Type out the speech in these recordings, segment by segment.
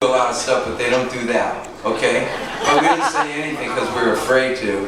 a lot of stuff, but they don't do that, okay? But we didn't say anything because we were afraid to.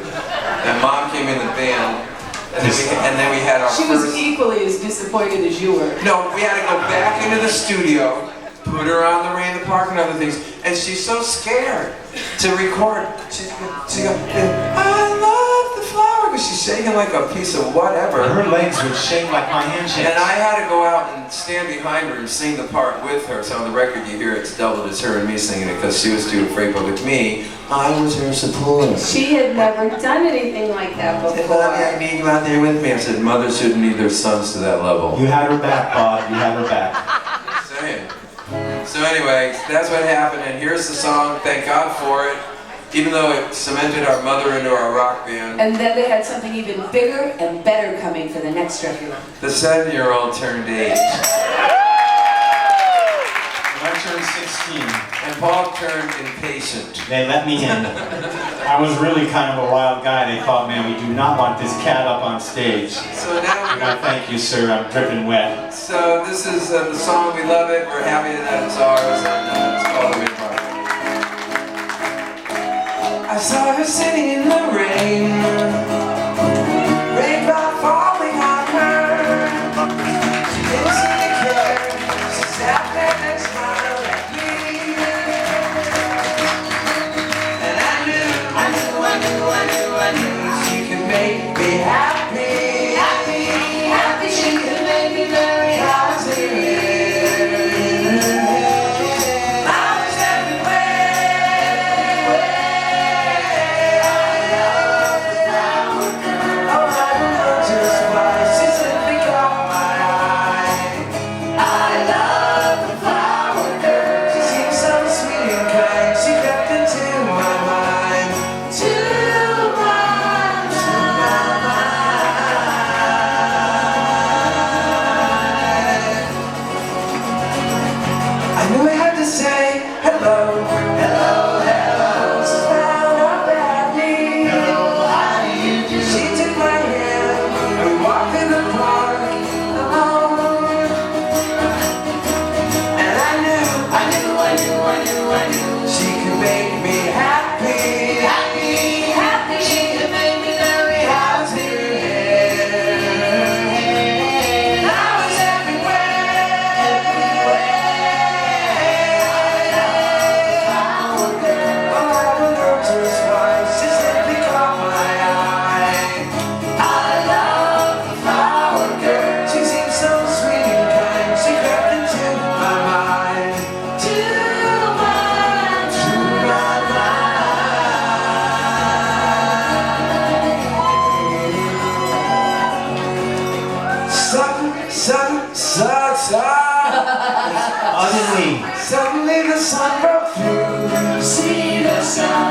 And Mom came in the band, and then we had our She was equally as disappointed as you were. No, we had to go back into the studio, put her on the Rain in the Park and other things, and she's so scared to record. She goes, I love the flower, because she's shaking like a piece of whatever. Her legs would shake like my handshakes. And I had to go out and stand behind her and sing the part with her. So on the record you hear it's doubled as her and me singing it because she was too afraid. But with me, I was her supporter. She had never done anything like that before. I need you out there with me. I said, mothers shouldn't need their sons to that level. You had her back, Bob. You had her back. Saying. So anyway, that's what happened, and here's the song. Thank God for it. Even though it cemented our mother into our rock band. And then they had something even bigger and better coming for the next record. The 7-year-old turned 8. I turned 16. And Paul turned impatient. They let me in. I was really kind of a wild guy. They thought, man, we do not want this cat up on stage. So now we're gonna thank you, sir. I'm dripping wet. So this is the song. We love it. We're happy that it's ours, and it's called The Rain Park. I saw her sitting in the rain, raindrop falling on her. She didn't seem to care. She sat there and smiled at me. And I knew she could make me happy, happy. She could make me very happy. Suddenly the sun broke through. See the sun.